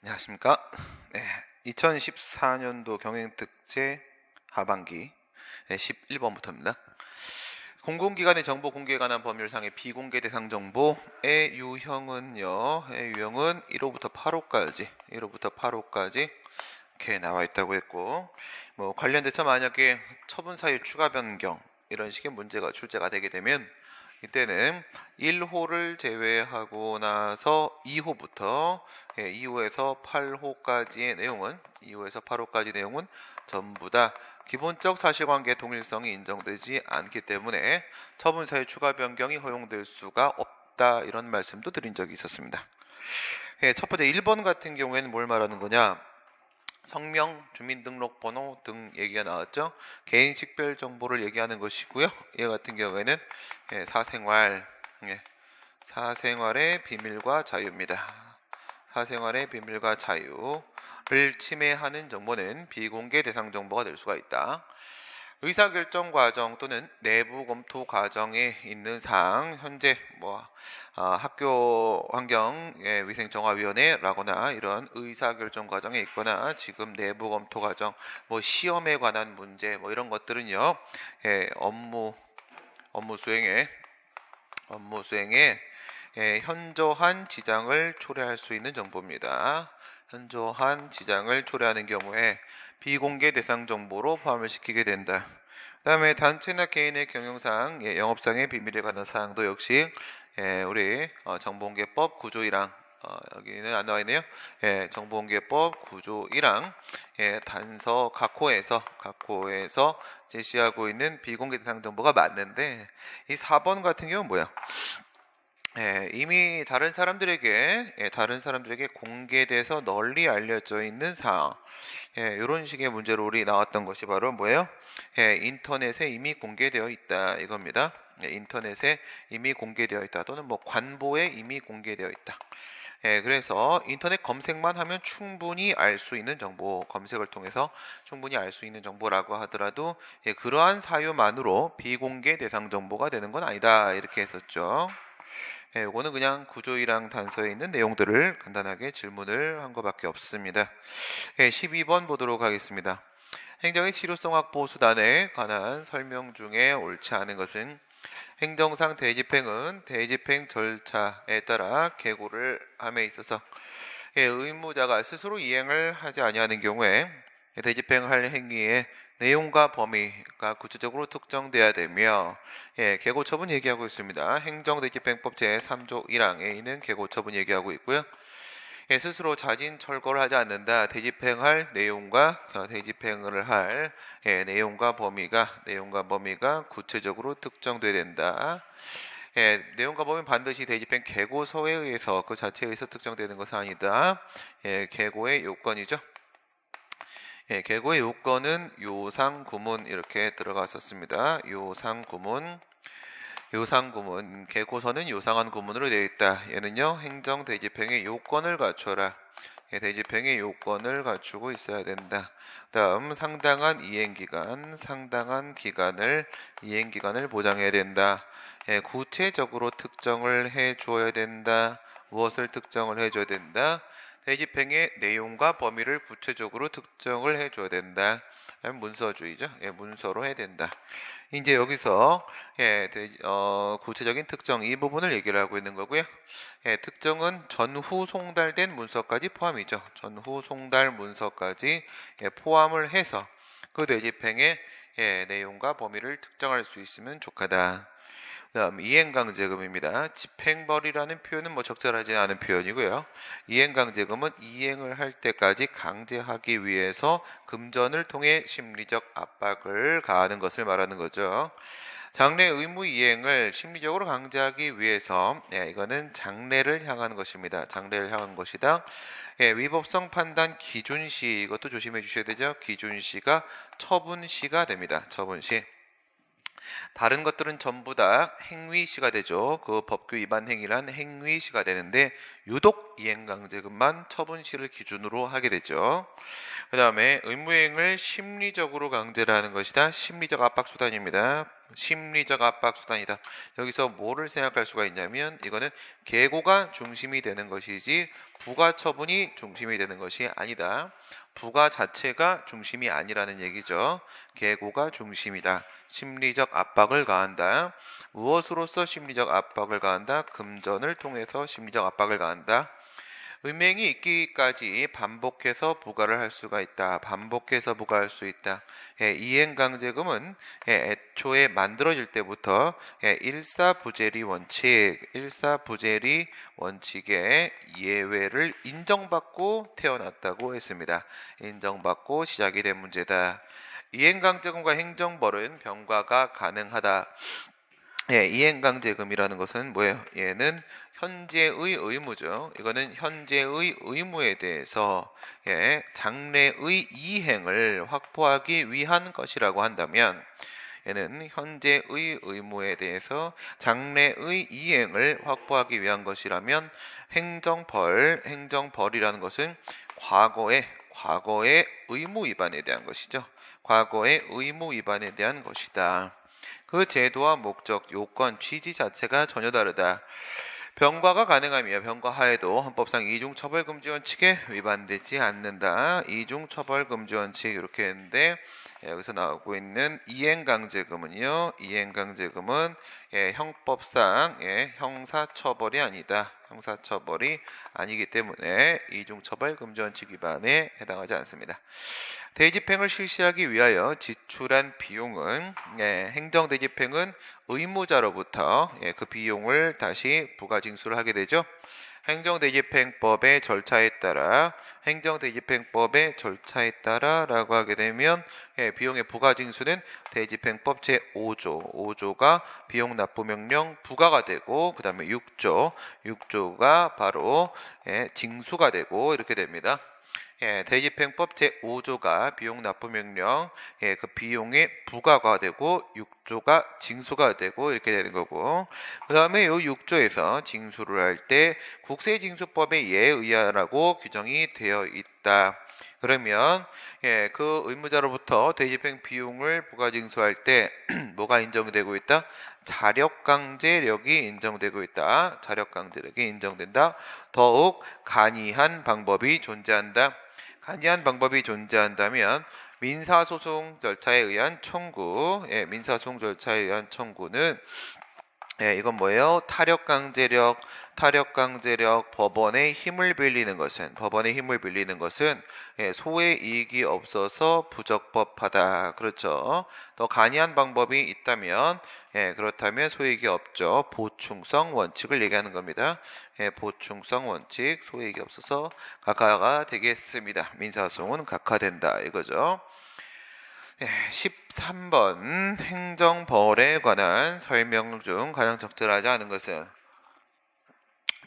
안녕하십니까? 네, 2014년도 경영특제 하반기 11번부터입니다. 공공기관의 정보 공개에 관한 법률상의 비공개 대상 정보의 유형은요, 1호부터 8호까지 이렇게 나와 있다고 했고, 뭐 관련돼서 만약에 처분 사유 추가 변경 이런 식의 문제가 출제가 되게 되면 이때는 1호를 제외하고 나서 2호부터 2호에서 8호까지의 내용은 전부 다 기본적 사실관계 동일성이 인정되지 않기 때문에 처분 사유 추가 변경이 허용될 수가 없다, 이런 말씀도 드린 적이 있었습니다. 첫 번째 1번 같은 경우에는 뭘 말하는 거냐? 성명, 주민등록번호 등 얘기가 나왔죠. 개인 식별 정보를 얘기하는 것이고요. 얘 같은 경우에는 사생활의 비밀과 자유입니다. 사생활의 비밀과 자유를 침해하는 정보는 비공개 대상 정보가 될 수가 있다. 의사결정 과정 또는 내부 검토 과정에 있는 사항, 현재 학교 환경위생정화위원회라거나 이런 의사결정 과정에 있거나 지금 내부 검토 과정, 시험에 관한 문제, 이런 것들은요, 업무 수행에 현저한 지장을 초래할 수 있는 정보입니다. 현저한 지장을 초래하는 경우에 비공개 대상 정보로 포함을 시키게 된다. 그 다음에 단체나 개인의 경영상, 영업상의 비밀에 관한 사항도 역시 우리 정보공개법 구조 1항, 여기는 안 나와 있네요. 정보공개법 구조 1항 단서 각호에서 제시하고 있는 비공개 대상 정보가 맞는데, 이 4번 같은 경우는 뭐야? 이미 다른 사람들에게 공개돼서 널리 알려져 있는 사항, 이런 식의 문제롤이 나왔던 것이 바로 뭐예요? 인터넷에 이미 공개되어 있다, 이겁니다. 인터넷에 이미 공개되어 있다, 또는 관보에 이미 공개되어 있다. 그래서 인터넷 검색만 하면 충분히 알 수 있는 정보, 검색을 통해서 충분히 알 수 있는 정보라고 하더라도 그러한 사유만으로 비공개 대상 정보가 되는 건 아니다, 이렇게 했었죠. 이거는 그냥 구조이랑 단서에 있는 내용들을 간단하게 질문을 한 것밖에 없습니다. 12번 보도록 하겠습니다. 행정의 실효성 확보 수단에 관한 설명 중에 옳지 않은 것은, 행정상 대집행은 대집행 절차에 따라 계고를 함에 있어서 의무자가 스스로 이행을 하지 아니하는 경우에 대집행할 행위의 내용과 범위가 구체적으로 특정돼야 되며, 계고처분 얘기하고 있습니다. 행정대집행법 제3조 1항에 있는 계고처분 얘기하고 있고요. 스스로 자진 철거를 하지 않는다. 대집행할 내용과 대집행을 할 내용과 범위가 구체적으로 특정돼야 된다. 내용과 범위는 반드시 대집행 계고서에 의해서, 그 자체에 의해서 특정되는 것은 아니다. 계고의 요건이죠. 계고의 요건은 요상구문 이렇게 들어갔었습니다. 요상구문, 계고서는 요상한 구문으로 되어 있다. 얘는요, 행정 대집행의 요건을 갖춰라. 대집행의 요건을 갖추고 있어야 된다. 다음, 상당한 이행기간을 보장해야 된다. 구체적으로 특정을 해줘야 된다. 무엇을 특정을 해줘야 된다? 대집행의 내용과 범위를 구체적으로 특정을 해줘야 된다. 문서주의죠. 문서로 해야 된다. 이제 여기서 구체적인 특정, 이 부분을 얘기를 하고 있는 거고요. 특정은 전후 송달된 문서까지 포함이죠. 전후 송달 문서까지 포함을 해서 그 대집행의 내용과 범위를 특정할 수 있으면 좋겠다. 다음, 이행강제금입니다. 집행벌이라는 표현은 적절하지 않은 표현이고요. 이행강제금은 이행을 할 때까지 강제하기 위해서 금전을 통해 심리적 압박을 가하는 것을 말하는 거죠. 장래 의무 이행을 심리적으로 강제하기 위해서, 이거는 장래를 향한 것입니다. 장래를 향한 것이다. 위법성 판단 기준시, 이것도 조심해 주셔야 되죠. 기준시가 처분시가 됩니다. 처분시. 다른 것들은 전부 다 행위시가 되죠. 그 법규 위반 행위란 행위시가 되는데, 유독 이행강제금만 처분시를 기준으로 하게 되죠. 그 다음에 의무행을 심리적으로 강제를 하는 것이다. 심리적 압박수단입니다. 심리적 압박수단이다. 여기서 뭐를 생각할 수가 있냐면 이거는 계고가 중심이 되는 것이지 부가 처분이 중심이 되는 것이 아니다. 부가 자체가 중심이 아니라는 얘기죠. 계고가 중심이다. 심리적 압박을 가한다. 무엇으로서 심리적 압박을 가한다? 금전을 통해서 심리적 압박을 가한다. 의명이 있기까지 반복해서 부과를 할 수가 있다. 반복해서 부과할 수 있다. 이행강제금은 애초에 만들어질 때부터 일사부재리 원칙, 일사부재리 원칙의 예외를 인정받고 태어났다고 했습니다. 인정받고 시작이 된 문제다. 이행강제금과 행정벌은 병과가 가능하다. 이행강제금이라는 것은 뭐예요? 얘는 현재의 의무죠. 이거는 현재의 의무에 대해서 장래의 이행을 확보하기 위한 것이라고 한다면 얘는 현재의 의무에 대해서 장래의 이행을 확보하기 위한 것이라면 행정벌이라는 것은 과거의 의무 위반에 대한 것이죠. 과거의 의무 위반에 대한 것이다. 그 제도와 목적, 요건, 취지 자체가 전혀 다르다. 병과가 가능하며 병과하에도 헌법상 이중처벌금지 원칙에 위반되지 않는다. 이중처벌금지 원칙 이렇게 했는데 여기서 나오고 있는 이행강제금은요. 이행강제금은 형법상 형사처벌이 아니다. 형사처벌이 아니기 때문에 이중처벌금지 원칙 위반에 해당하지 않습니다. 대집행을 실시하기 위하여 지출한 비용은 행정대집행은 의무자로부터 그 비용을 다시 부가징수를 하게 되죠. 행정대집행법의 절차에 따라 라고 하게 되면 비용의 부가징수는 대집행법 제5조가 비용 납부명령 부과가 되고 그 다음에 6조가 바로 징수가 되고 이렇게 됩니다. 대집행법 제5조가 비용 납부 명령 그 비용의 부과가 되고 6조가 징수가 되고 이렇게 되는 거고 그 다음에 이 6조에서 징수를 할 때 국세징수법의 예에 의하라고 규정이 되어 있다. 그러면 그 의무자로부터 대집행 비용을 부가징수할 때 뭐가 인정되고 있다? 자력강제력이 인정되고 있다. 자력강제력이 인정된다. 더욱 간이한 방법이 존재한다. 간이한 방법이 존재한다면 민사소송 절차에 의한 청구, 민사소송 절차에 의한 청구는 이건 뭐예요? 타력강제력, 법원의 힘을 빌리는 것은 소의 이익이 없어서 부적법하다. 그렇죠. 더 간이한 방법이 있다면, 그렇다면 소이익이 없죠. 보충성 원칙을 얘기하는 겁니다. 보충성 원칙, 소이익이 없어서 각하가 되겠습니다. 민사소송은 각하된다. 이거죠. 13번 행정벌에 관한 설명 중 가장 적절하지 않은 것은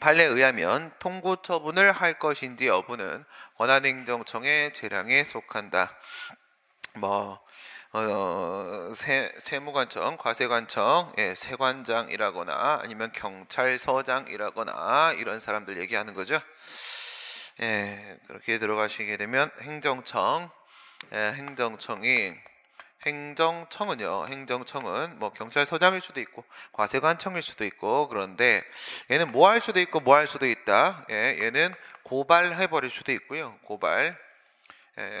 판례에 의하면 통고 처분을 할 것인지 여부는 권한행정청의 재량에 속한다. 세무관청, 과세관청, 세관장이라거나 아니면 경찰서장이라거나 이런 사람들 얘기하는 거죠. 그렇게 들어가시게 되면 행정청은 뭐 경찰서장일 수도 있고 과세관청일 수도 있고 그런데 얘는 뭐 할 수도 있고 뭐 할 수도 있다. 얘는 고발해버릴 수도 있고요.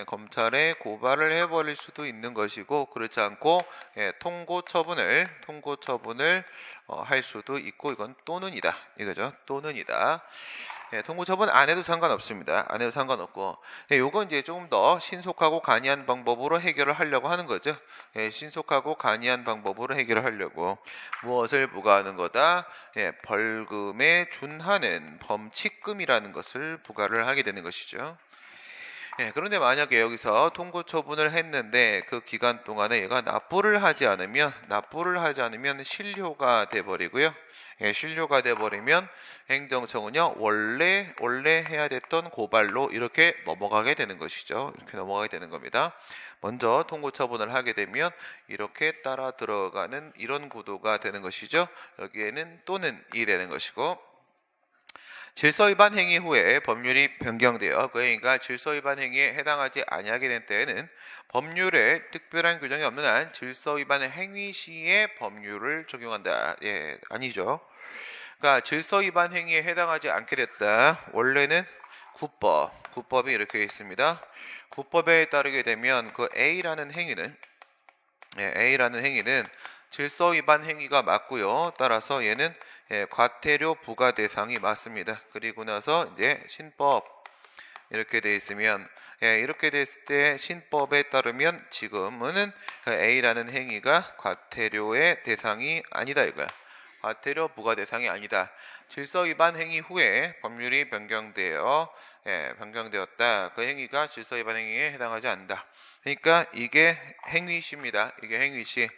검찰에 고발을 해버릴 수도 있는 것이고 그렇지 않고 통고 처분을 할 수도 있고 이건 또는이다. 이거죠. 또는이다. 통고 처분 안 해도 상관없습니다. 안 해도 상관없고 요건 이제 조금 더 신속하고 간이한 방법으로 해결을 하려고 하는 거죠. 신속하고 간이한 방법으로 해결을 하려고 무엇을 부과하는 거다? 벌금에 준하는 범칙금이라는 것을 부과를 하게 되는 것이죠. 그런데 만약에 여기서 통고 처분을 했는데 그 기간 동안에 얘가 납부를 하지 않으면 실효가 돼버리고요. 실효가 돼버리면 행정청은요 원래 해야 됐던 고발로 이렇게 넘어가게 되는 것이죠. 이렇게 넘어가게 되는 겁니다. 먼저 통고 처분을 하게 되면 이렇게 따라 들어가는 이런 구도가 되는 것이죠. 여기에는 또는이 되는 것이고 질서 위반 행위 후에 법률이 변경되어 그러니까 질서 위반 행위에 해당하지 아니하게 된 때에는 법률에 특별한 규정이 없는 한 질서 위반 행위 시에 법률을 적용한다. 예, 아니죠. 그러니까 질서 위반 행위에 해당하지 않게 됐다. 원래는 구법이 이렇게 있습니다. 구법에 따르게 되면 그 A라는 행위는 질서 위반 행위가 맞고요. 따라서 얘는 과태료 부과 대상이 맞습니다. 그리고 나서 이제 신법 이렇게 돼 있으면 이렇게 됐을 때 신법에 따르면 지금은 A라는 행위가 과태료의 대상이 아니다 이거야. 과태료 부과 대상이 아니다. 질서 위반 행위 후에 법률이 변경되었다. 그 행위가 질서 위반 행위에 해당하지 않는다. 그러니까 이게 행위시입니다. 이게 행위시.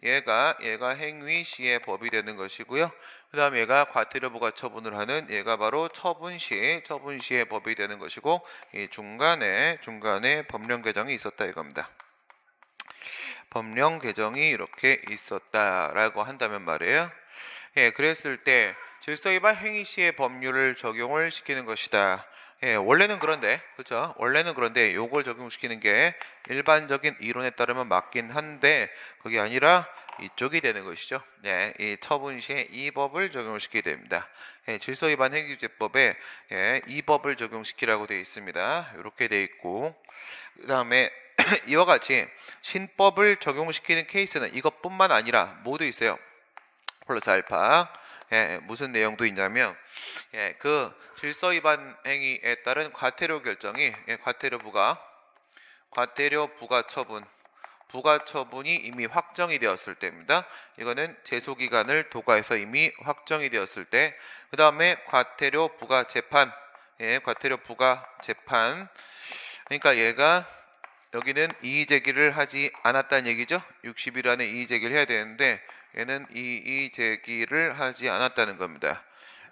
얘가 행위시의 법이 되는 것이고요. 그 다음에 얘가 과태료 부과 처분을 하는 얘가 바로 처분시의 법이 되는 것이고 이 중간에 법령 개정이 있었다 이겁니다. 법령 개정이 이렇게 있었다라고 한다면 말이에요. 그랬을 때 질서 위반 행위 시의 법률을 적용을 시키는 것이다. 원래는 그런데, 그렇죠? 원래는 그런데 요걸 적용시키는 게 일반적인 이론에 따르면 맞긴 한데 그게 아니라 이쪽이 되는 것이죠. 이 처분 시에 이 법을 적용시키게 됩니다. 질서 위반 행위죄법에 이 법을 적용시키라고 되어 있습니다. 이렇게 되어 있고 그 다음에 이와 같이 신법을 적용시키는 케이스는 이것뿐만 아니라 모두 있어요. 플러스 알파. 무슨 내용도 있냐면 그 질서 위반 행위에 따른 과태료 결정이 과태료 부과 처분이 이미 확정이 되었을 때입니다. 이거는 제소 기간을 도과해서 이미 확정이 되었을 때, 그 다음에 과태료 부과 재판. 그러니까 얘가 여기는 이의 제기를 하지 않았다는 얘기죠. 60일 안에 이의 제기를 해야 되는데 얘는 이의 제기를 하지 않았다는 겁니다.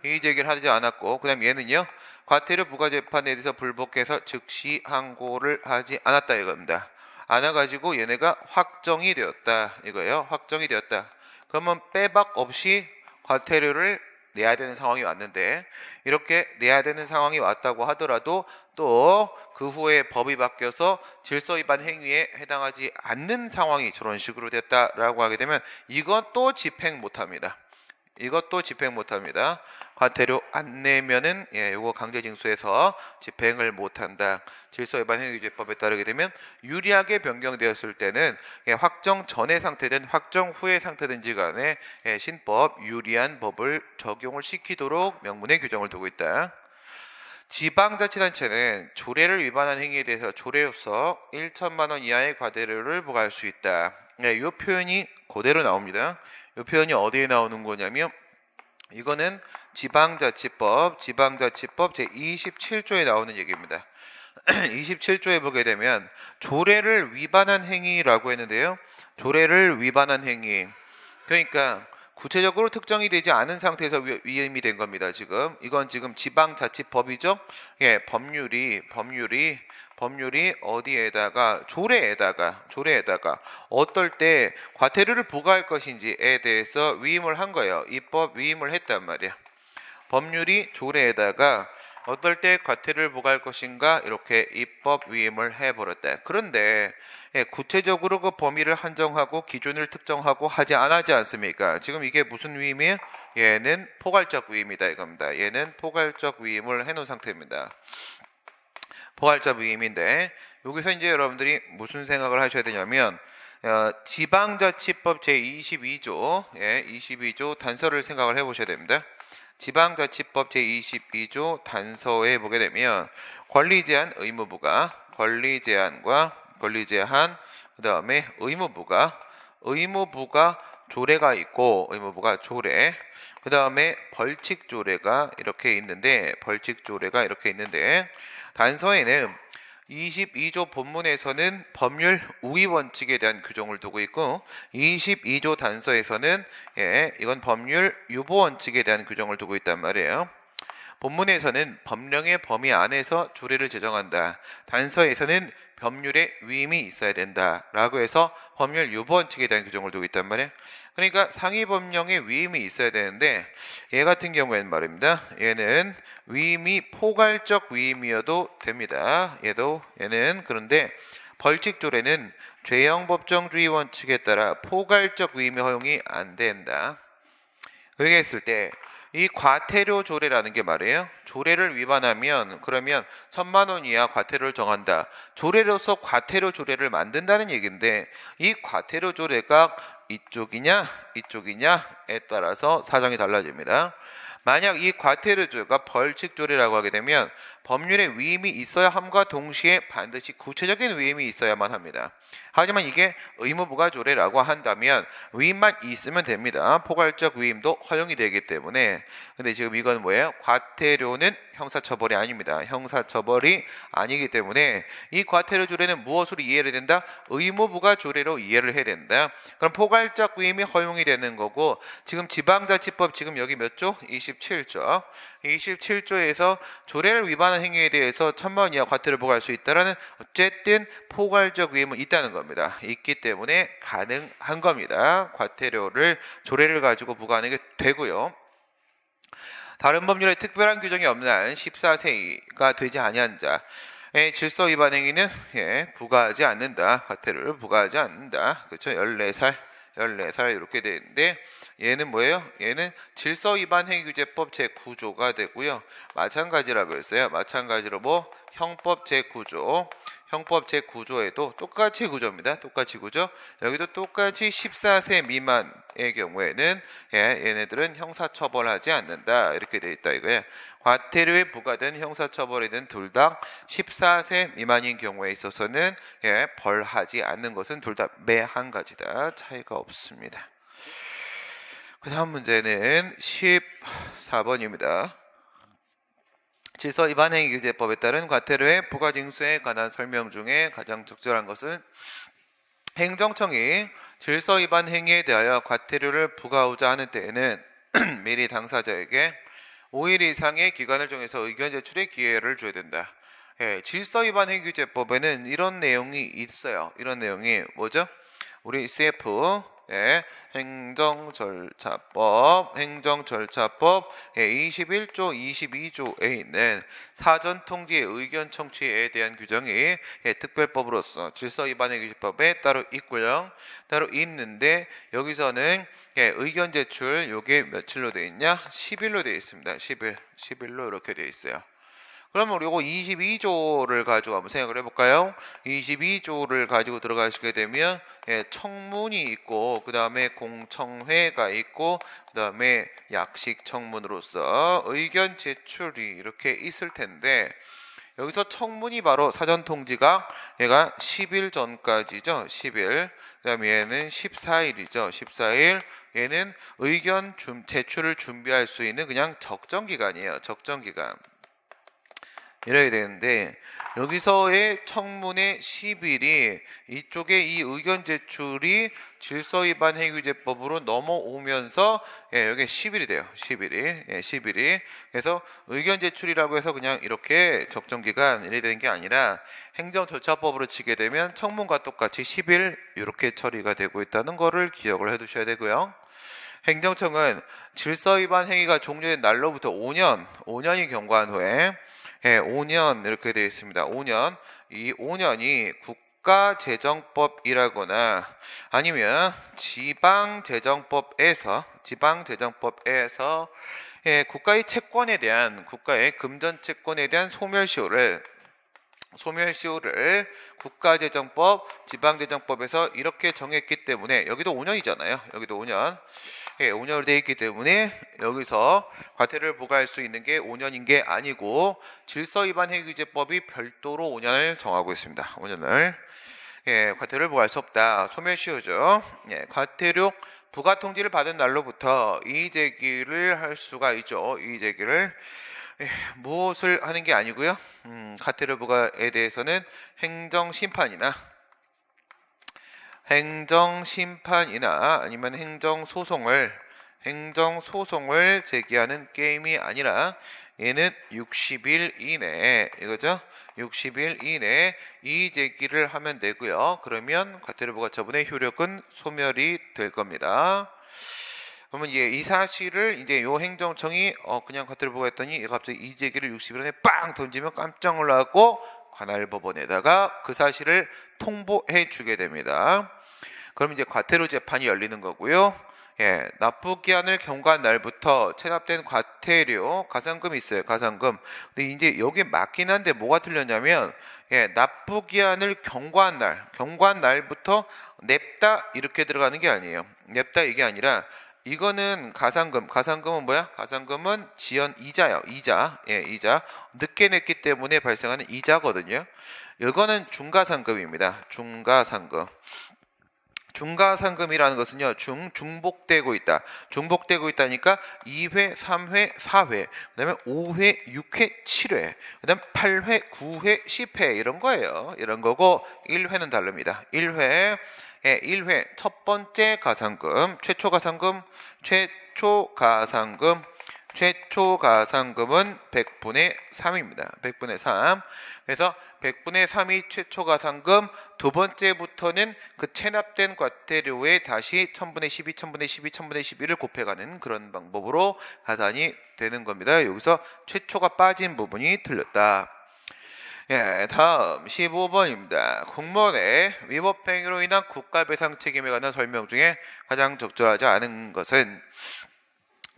이의 제기를 하지 않았고 그 다음 얘는요. 과태료 부과 재판에 대해서 불복해서 즉시 항고를 하지 않았다 이겁니다. 안 해가지고 얘네가 확정이 되었다 이거예요. 확정이 되었다. 그러면 빼박 없이 과태료를 내야 되는 상황이 왔는데 이렇게 내야 되는 상황이 왔다고 하더라도 또 그 후에 법이 바뀌어서 질서 위반 행위에 해당하지 않는 상황이 저런 식으로 됐다라고 하게 되면 이것도 집행 못합니다. 과태료 안 내면은 요거 강제징수해서 집행을 못한다. 질서 위반 행위죄법에 따르게 되면 유리하게 변경되었을 때는 확정 전의 상태든 확정 후의 상태든지 간에 신법 유리한 법을 적용을 시키도록 명문에 규정을 두고 있다. 지방자치단체는 조례를 위반한 행위에 대해서 조례로서 1천만 원 이하의 과태료를 부과할 수 있다. 이 표현이 그대로 나옵니다. 이 표현이 어디에 나오는 거냐면 이거는 지방자치법 제27조에 나오는 얘기입니다. 27조에 보게 되면 조례를 위반한 행위라고 했는데요. 조례를 위반한 행위. 그러니까 구체적으로 특정이 되지 않은 상태에서 위임이 된 겁니다. 이건 지금 지방자치법이죠. 법률이 어디에다가 조례에다가 어떨 때 과태료를 부과할 것인지에 대해서 위임을 한 거예요. 입법 위임을 했단 말이야. 법률이 조례에다가 어떨 때 과태료를 부과할 것인가 이렇게 입법 위임을 해버렸다. 그런데 구체적으로 그 범위를 한정하고 기준을 특정하고 하지 않습니까? 지금 이게 무슨 위임이에요? 얘는 포괄적 위임이다 이겁니다. 얘는 포괄적 위임을 해놓은 상태입니다. 포괄적 위임인데 여기서 이제 여러분들이 무슨 생각을 하셔야 되냐면 지방자치법 제22조 22조 단서를 생각을 해보셔야 됩니다. 지방자치법 제22조 단서에 보게 되면 권리제한 권리제한 그 다음에 의무부가 조례가 있고 그 다음에 벌칙조례가 이렇게 있는데 단서에는 22조 본문에서는 법률 우위 원칙에 대한 규정을 두고 있고 22조 단서에서는 이건 법률 유보 원칙에 대한 규정을 두고 있단 말이에요. 본문에서는 법령의 범위 안에서 조례를 제정한다. 단서에서는 법률의 위임이 있어야 된다. 라고 해서 법률 유보 원칙에 대한 규정을 두고 있단 말이에요. 그러니까 상위 법령에 위임이 있어야 되는데 얘 같은 경우에는 말입니다. 얘는 위임이 포괄적 위임이어도 됩니다. 얘는 그런데 벌칙조례는 죄형 법정주의 원칙에 따라 포괄적 위임이 허용이 안 된다. 그렇게 했을 때 이 과태료 조례라는 게 말이에요. 조례를 위반하면 그러면 1,000만 원 이하 과태료를 정한다. 조례로서 과태료 조례를 만든다는 얘기인데 이 과태료 조례가 이쪽이냐에 따라서 사정이 달라집니다. 만약 이 과태료 조례가 벌칙 조례라고 하게 되면 법률에 위임이 있어야 함과 동시에 반드시 구체적인 위임이 있어야만 합니다. 하지만 이게 의무부가 조례라고 한다면 위임만 있으면 됩니다. 포괄적 위임도 허용이 되기 때문에. 근데 지금 이건 뭐예요? 과태료는 형사처벌이 아닙니다. 형사처벌이 아니기 때문에 이 과태료 조례는 무엇으로 이해를 된다? 의무부가 조례로 이해를 해야 된다. 그럼 포괄적 위임이 허용이 되는 거고 지금 지방자치법 지금 여기 몇 조? 27조. 27조에서 조례를 위반한 행위에 대해서 1,000만 원 이하 과태료를 부과할 수 있다라는 어쨌든 포괄적 위임은 있다는 겁니다. 있기 때문에 가능한 겁니다. 과태료를 조례를 가지고 부과하는 게 되고요. 다른 법률에 특별한 규정이 없는 한 14세가 되지 아니한 자의 질서 위반 행위는 부과하지 않는다. 과태료를 부과하지 않는다. 그렇죠? 14살 이렇게 되는데 얘는 뭐예요? 얘는 질서위반 행위규제법 제9조가 되고요. 마찬가지라고 했어요. 마찬가지로 형법 제9조에도 똑같이 구조입니다. 똑같이 구조. 여기도 똑같이 14세 미만의 경우에는 얘네들은 형사처벌하지 않는다. 이렇게 돼 있다 이거예요. 과태료에 부과된 형사처벌이든 둘 다 14세 미만인 경우에 있어서는 벌하지 않는 것은 둘 다 매한 가지다. 차이가 없습니다. 그 다음 문제는 14번입니다. 질서위반행위규제법에 따른 과태료의 부과징수에 관한 설명 중에 가장 적절한 것은 행정청이 질서위반 행위에 대하여 과태료를 부과하고자 하는 때에는 미리 당사자에게 5일 이상의 기간을 정해서 의견 제출의 기회를 줘야 된다. 질서위반 행위규제법에는 이런 내용이 있어요. 이런 내용이 뭐죠? 우리 CF 행정절차법 21조 22조에 있는 사전통지의 의견 청취에 대한 규정이 특별법으로서 질서위반행위규제법에 따로 있고요. 따로 있는데 여기서는 의견 제출 요게 며칠로 되어 있냐? 10일로 되어 있습니다. 10일로 이렇게 되어 있어요. 그러면 우리 이거 22조를 가지고 한번 생각을 해볼까요? 22조를 가지고 들어가시게 되면 청문이 있고 그 다음에 공청회가 있고 그 다음에 약식 청문으로서 의견 제출이 이렇게 있을 텐데 여기서 청문이 바로 사전통지가 얘가 10일 전까지죠. 10일. 그 다음에 얘는 14일이죠. 14일. 얘는 의견 제출을 준비할 수 있는 그냥 적정기간이에요. 적정기간. 이래야 되는데 여기서의 청문회 10일이 이쪽에 이 의견 제출이 질서위반 행위규제법으로 넘어오면서 여기 10일이 돼요. 10일이. 그래서 의견 제출이라고 해서 그냥 이렇게 적정기간 이래 되는 게 아니라 행정절차법으로 치게 되면 청문과 똑같이 10일 이렇게 처리가 되고 있다는 거를 기억을 해 두셔야 되고요. 행정청은 질서위반 행위가 종료된 날로부터 5년이 경과한 후에 5년 이렇게 되어 있습니다. 5년. 이 5년이 국가재정법이라거나 아니면 지방재정법에서 국가의 채권에 대한 국가의 금전채권에 대한 소멸시효를 국가재정법, 지방재정법에서 이렇게 정했기 때문에 여기도 5년이잖아요. 여기도 5년. 5년으로 되어 있기 때문에 여기서 과태료를 부과할 수 있는 게 5년인 게 아니고 질서위반 행위규제법이 별도로 5년을 정하고 있습니다. 5년을 과태료를 부과할 수 없다. 소멸시효죠. 과태료 부과 통지를 받은 날로부터 이의제기를 할 수가 있죠. 이의제기를 무엇을 하는 게 아니고요. 과태료 부과에 대해서는 행정심판이나 아니면 행정소송을 제기하는 게임이 아니라 얘는 60일 이내에 이거죠. 60일 이내에 이의 제기를 하면 되고요. 그러면 과태료 부과 처분의 효력은 소멸이 될 겁니다. 그러면 이 사실을 이제 요 행정청이 그냥 겉으로 보고 했더니 얘가 갑자기 이재기를 60일 안에 빵 던지면 깜짝 놀라고 관할법원에다가 그 사실을 통보해 주게 됩니다. 그럼 이제 과태료 재판이 열리는 거고요. 예, 납부기한을 경과한 날부터 체납된 과태료, 가산금이 있어요. 가산금. 근데 이제 여기 맞긴 한데 뭐가 틀렸냐면, 예, 납부기한을 경과한 날부터 냅다 이렇게 들어가는 게 아니에요. 냅다 이게 아니라 이거는 가산금. 가산금은 뭐야? 가산금은 지연 이자요. 이자. 예, 이자. 늦게 냈기 때문에 발생하는 이자거든요. 이거는 중과상금입니다. 중과상금. 중과상금이라는 것은요, 중복되고 있다. 중복되고 있다니까 2회, 3회, 4회, 그 다음에 5회, 6회, 7회, 그 다음에 8회, 9회, 10회 이런 거예요. 이런 거고 1회는 다릅니다. 1회, 예, 1회 첫 번째 가산금, 최초 가산금은 100분의 3입니다. 100분의 3. 그래서 100분의 3이 최초 가산금, 두 번째부터는 그 체납된 과태료에 다시 1000분의 12, 1000분의 12, 1000분의 12를 곱해가는 그런 방법으로 가산이 되는 겁니다. 여기서 최초가 빠진 부분이 틀렸다. 예, 다음 15번입니다. 공무원의 위법행위로 인한 국가배상 책임에 관한 설명 중에 가장 적절하지 않은 것은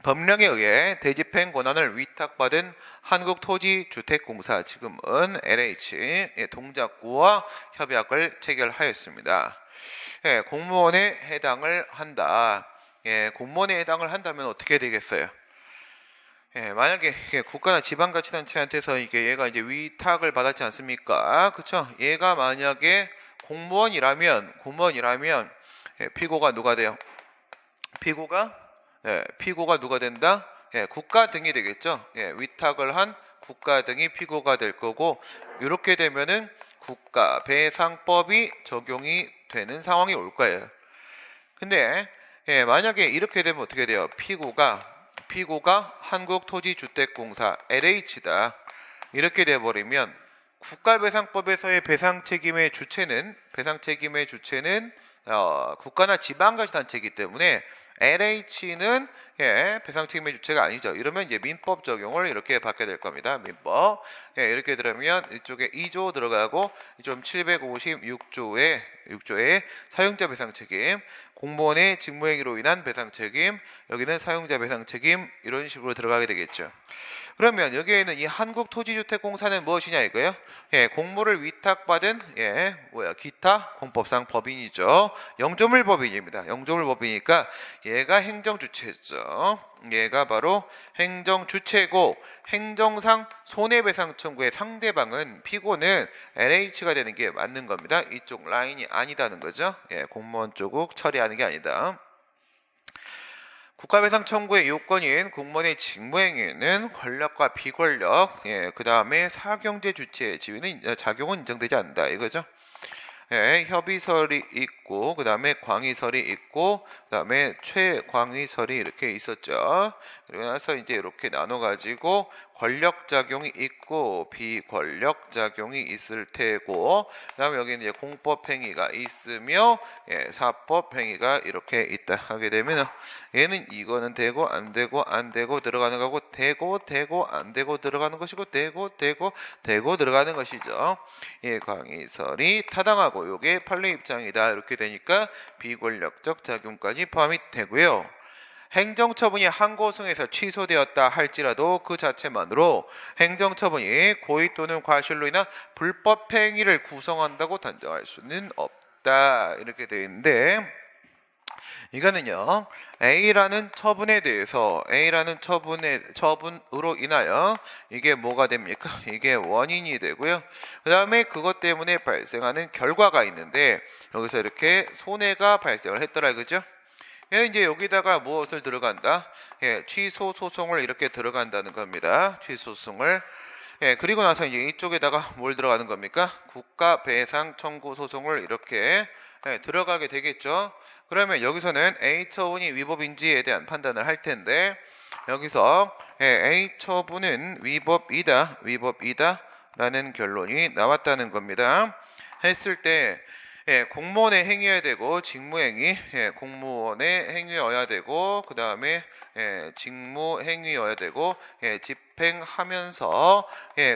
법령에 의해 대집행 권한을 위탁받은 한국토지주택공사, 지금은 LH 동작구와 협약을 체결하였습니다. 예, 공무원에 해당을 한다. 예, 공무원에 해당을 한다면 어떻게 되겠어요? 예, 만약에 국가나 지방자치단체한테서 얘가 이제 위탁을 받았지 않습니까? 그쵸? 얘가 만약에 공무원이라면 예, 피고가 누가 돼요? 피고가 누가 된다? 예, 국가 등이 되겠죠. 예, 위탁을 한 국가 등이 피고가 될 거고, 이렇게 되면은 국가배상법이 적용이 되는 상황이 올 거예요. 근데 예, 만약에 이렇게 되면 어떻게 돼요? 피고가 한국토지주택공사 LH다. 이렇게 돼버리면 국가배상법에서의 배상책임의 주체는 국가나 지방자치단체이기 때문에 LH는 예, 배상책임의 주체가 아니죠. 이러면 이제 민법 적용을 이렇게 받게 될 겁니다. 민법. 예, 이렇게 들으면 이쪽에 2조 들어가고 좀 756조의 사용자 배상책임, 공무원의 직무행위로 인한 배상책임, 여기는 사용자 배상책임 이런 식으로 들어가게 되겠죠. 그러면 여기에는 이 한국토지주택공사는 무엇이냐 이거예요? 예, 공무를 위탁받은 기타 공법상 법인이죠. 영조물법인입니다. 영조물법이니까 얘가 행정주체죠. 얘가 바로 행정주체고 행정상 손해배상 청구의 상대방은 피고는 LH가 되는 게 맞는 겁니다. 이쪽 라인이 아니다는 거죠. 예, 공무원 쪽을 처리하는 게 아니다. 국가배상 청구의 요건인 공무원의 직무행위는 권력과 비권력, 예, 그 다음에 사경제 주체의 지위는 작용은 인정되지 않는다 이거죠. 예, 협의설이 있고 그 다음에 광의설이 있고 그 다음에 최광의설이 이렇게 있었죠. 그리고 나서 이제 이렇게 나눠가지고 권력작용이 있고 비권력작용이 있을 테고 그 다음에 여기는 이제 공법행위가 있으며 예, 사법행위가 이렇게 있다 하게 되면 얘는 이거는 되고 안 되고 들어가는 거고 되고 안 되고 들어가는 것이고 되고 들어가는 것이죠. 예, 광의설이 타당하고 요게 판례 입장이다 이렇게 되니까 비권력적 작용까지 포함이 되고요. 행정처분이 항고성에서 취소되었다 할지라도 그 자체만으로 행정처분이 고의 또는 과실로 인한 불법행위를 구성한다고 단정할 수는 없다 이렇게 되어 있는데 이거는요 A라는 처분에 대해서 A라는 처분으로 인하여 이게 뭐가 됩니까? 이게 원인이 되고요. 그 다음에 그것 때문에 발생하는 결과가 있는데 여기서 이렇게 손해가 발생을 했더라 그죠? 예, 이제 여기다가 무엇을 들어간다? 예, 취소 소송을 이렇게 들어간다는 겁니다. 취소 소송을. 예, 그리고 나서 이제 이쪽에다가 뭘 들어가는 겁니까? 국가 배상 청구 소송을 이렇게 들어가게 되겠죠. 그러면 여기서는 A 처분이 위법인지에 대한 판단을 할 텐데 여기서 A 처분은 위법이다 라는 결론이 나왔다는 겁니다. 했을 때 공무원의 행위여야 되고 직무행위, 공무원의 행위여야 되고 그 다음에 직무행위여야 되고 집행하면서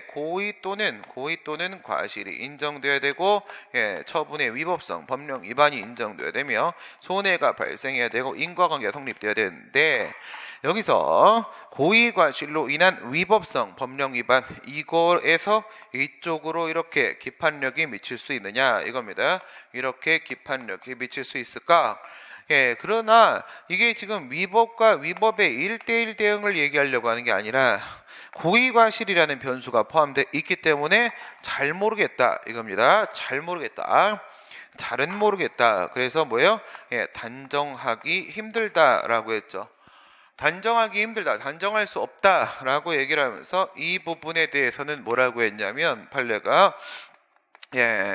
고의 또는 과실이 인정돼야 되고 처분의 위법성, 법령 위반이 인정돼야 되며 손해가 발생해야 되고 인과관계가 성립돼야 되는데 여기서 고의 과실로 인한 위법성, 법령 위반 이거에서 이쪽으로 이렇게 기판력이 미칠 수 있느냐 이겁니다. 이렇게 기판력이 미칠 수 있을까? 그러나 이게 지금 위법과 위법의 1대1 대응을 얘기하려고 하는 게 아니라 고의과실이라는 변수가 포함되어 있기 때문에 잘 모르겠다 이겁니다. 잘 모르겠다. 잘은 모르겠다. 그래서 뭐예요? 단정하기 힘들다라고 했죠. 단정하기 힘들다, 단정할 수 없다라고 얘기를 하면서 이 부분에 대해서는 뭐라고 했냐면 판례가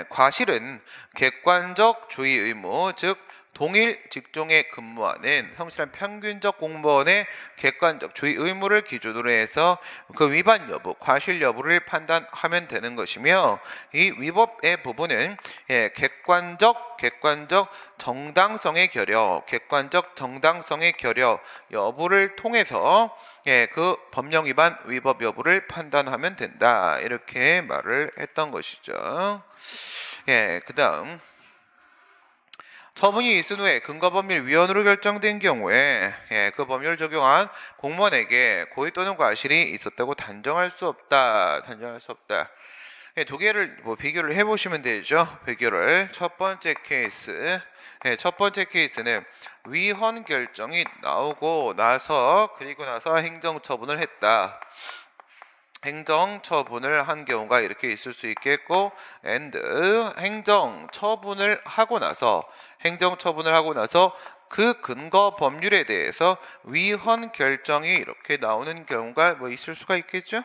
과실은 객관적 주의 의무, 즉 동일 직종에 근무하는 성실한 평균적 공무원의 객관적 주의 의무를 기준으로 해서 그 위반 여부, 과실 여부를 판단하면 되는 것이며 이 위법의 부분은 객관적 정당성의 결여, 객관적 정당성의 결여 여부를 통해서 그 법령 위반, 위법 여부를 판단하면 된다. 이렇게 말을 했던 것이죠. 그 다음 처분이 있은 후에 근거법률위원으로 결정된 경우에 그 법률을 적용한 공무원에게 고의 또는 과실이 있었다고 단정할 수 없다. 단정할 수 없다. 두 개를 비교를 해보시면 되죠. 비교를 첫 번째 케이스. 첫 번째 케이스는 위헌 결정이 나오고 나서 그리고 나서 행정처분을 했다. 행정처분을 한 경우가 이렇게 있을 수 있겠고 and 행정처분을 하고 나서 그 근거 법률에 대해서 위헌 결정이 이렇게 나오는 경우가 있을 수가 있겠죠.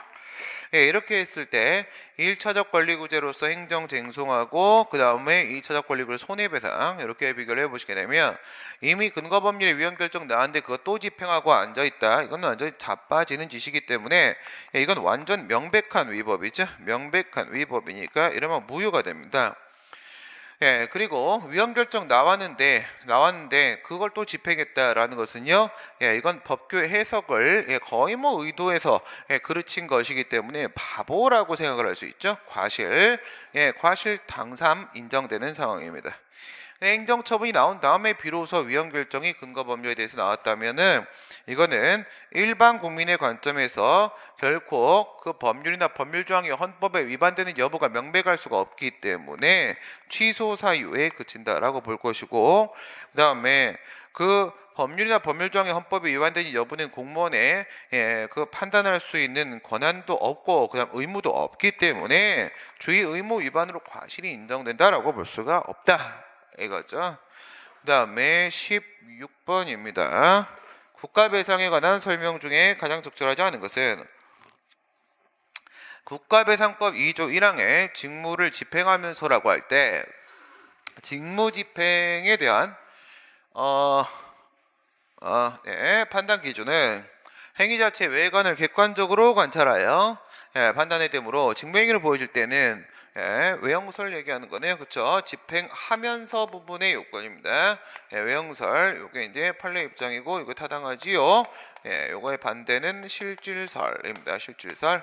이렇게 했을 때 1차적 권리구제로서 행정쟁송하고 그 다음에 2차적 권리구제 손해배상 이렇게 비교를 해보시게 되면 이미 근거법률에 위헌 결정 나왔는데 그거 또 집행하고 앉아있다. 이건 완전히 자빠지는 짓이기 때문에 이건 완전 명백한 위법이죠. 명백한 위법이니까 이러면 무효가 됩니다. 그리고 위헌 결정 나왔는데 그걸 또 집행했다라는 것은요, 이건 법규 해석을 거의 의도해서 그르친 것이기 때문에 바보라고 생각을 할 수 있죠. 과실 당삼 인정되는 상황입니다. 행정처분이 나온 다음에 비로소 위헌 결정이 근거 법률에 대해서 나왔다면은 이거는 일반 국민의 관점에서 결코 그 법률이나 법률 조항이 헌법에 위반되는 여부가 명백할 수가 없기 때문에 취소 사유에 그친다라고 볼 것이고 그 다음에 그 법률이나 법률 조항이 헌법에 위반되는 여부는 공무원의 그 판단할 수 있는 권한도 없고 그다음 의무도 없기 때문에 주의 의무 위반으로 과실이 인정된다라고 볼 수가 없다. 이거죠. 그 다음에 16번입니다. 국가배상에 관한 설명 중에 가장 적절하지 않은 것은 국가배상법 2조 1항에 직무를 집행하면서라고 할 때 직무집행에 대한 판단 기준은 행위 자체 외관을 객관적으로 관찰하여 판단의 되므로 직무행위를 보여줄 때는 외형설 얘기하는 거네요. 그쵸? 집행하면서 부분의 요건입니다. 외형설, 요게 이제 판례 입장이고, 이거 타당하지요? 요거의 반대는 실질설입니다. 실질설.